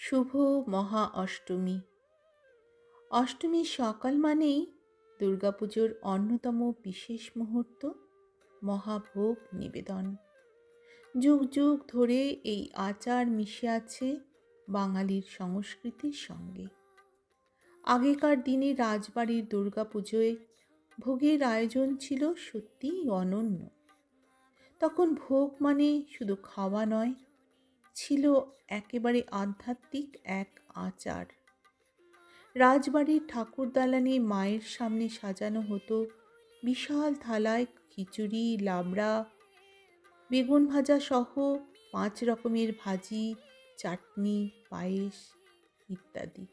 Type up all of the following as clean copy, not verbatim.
শুভ মহা অষ্টমী। অষ্টমীর সকাল মানেই দুর্গাপুজোর অন্যতম বিশেষ মুহূর্ত, মহাভোগ নিবেদন। যুগ যুগ ধরে এই আচার মিশে আছে বাঙালির সংস্কৃতির সঙ্গে। আগেকার দিনে রাজবাড়ির দুর্গাপুজোয় ভোগের আয়োজন ছিল সত্যিই অনন্য। তখন ভোগ মানে শুধু খাওয়া নয়, ছিল একেবারে আধ্যাত্মিক এক আচার। রাজবাড়ির ঠাকুর দালানে মায়ের সামনে সাজানো হতো বিশাল থালায় খিচুড়ি, লাবড়া, বেগুন ভাজা সহ 5 রকমের ভাজি, চাটনি, পায়েস ইত্যাদি।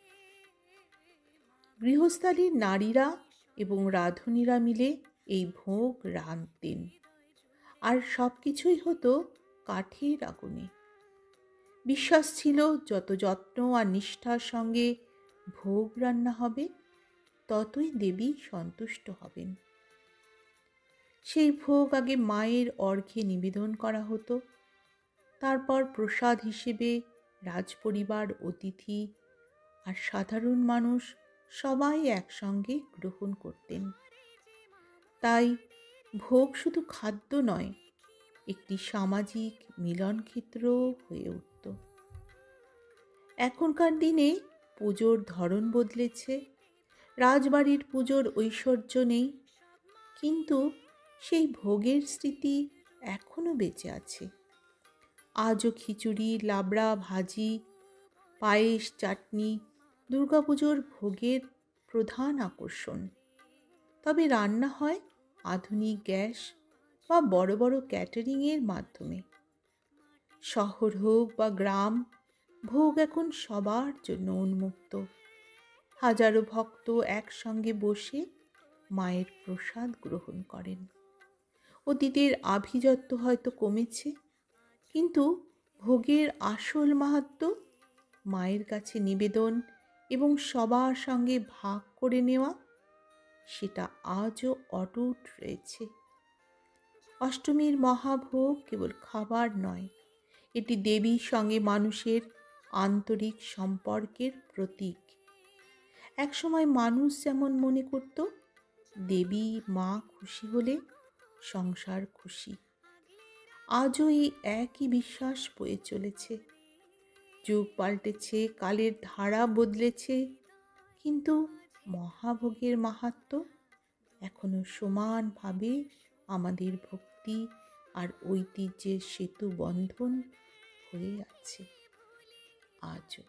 গৃহস্থালীর নারীরা এবং রাঁধুনিরা মিলে এই ভোগ রাঁধতেন, আর সব কিছুই হতো কাঠের আগুনে। বিশ্বাস ছিল যত যত্ন আর নিষ্ঠার সঙ্গে ভোগ রান্না হবে, ততই দেবী সন্তুষ্ট হবেন। সেই ভোগ আগে মায়ের অর্ঘ্যে নিবেদন করা হতো, তারপর প্রসাদ হিসেবে রাজপরিবার, অতিথি আর সাধারণ মানুষ সবাই একসঙ্গে গ্রহণ করতেন। তাই ভোগ শুধু খাদ্য নয়, একটি সামাজিক মিলনক্ষেত্র হয়ে উঠত। এখনকার দিনে পুজোর ধরন বদলেছে, রাজবাড়ির পুজোর ঐশ্বর্য নেই, কিন্তু সেই ভোগের স্মৃতি এখনো বেঁচে আছে। আজও খিচুড়ি, লাবড়া, ভাজি, পায়েস, চাটনি দুর্গাপুজোর ভোগের প্রধান আকর্ষণ। তবে রান্না হয় আধুনিক গ্যাস বা বড় বড় ক্যাটারিংয়ের মাধ্যমে। শহর হোক বা গ্রাম, ভোগ এখন সবার জন্য উন্মুক্ত। হাজারো ভক্ত একসঙ্গে বসে মায়ের প্রসাদ গ্রহণ করেন। অতীতের আভিজাত্য হয়তো কমেছে, কিন্তু ভোগের আসল মাহাত্ম্য, মায়ের কাছে নিবেদন এবং সবার সঙ্গে ভাগ করে নেওয়া, সেটা আজও অটুট রয়েছে। অষ্টমীর মহাভোগ কেবল খাবার নয়, এটি দেবীর সঙ্গে মানুষের আন্তরিক সম্পর্কের প্রতীক। একসময় মানুষ যেমন মনে করত দেবী মা খুশি হলে সংসার খুশি, আজও এই একই বিশ্বাস বয়ে চলেছে। যুগ পাল্টেছে, কালের ধারা বদলেছে, কিন্তু মহাভোগের মাহাত্ম্য এখনো সমানভাবে আমাদের ভক্তি আর ঐতিহ্যের সেতু বন্ধন হয়ে আছে আজও।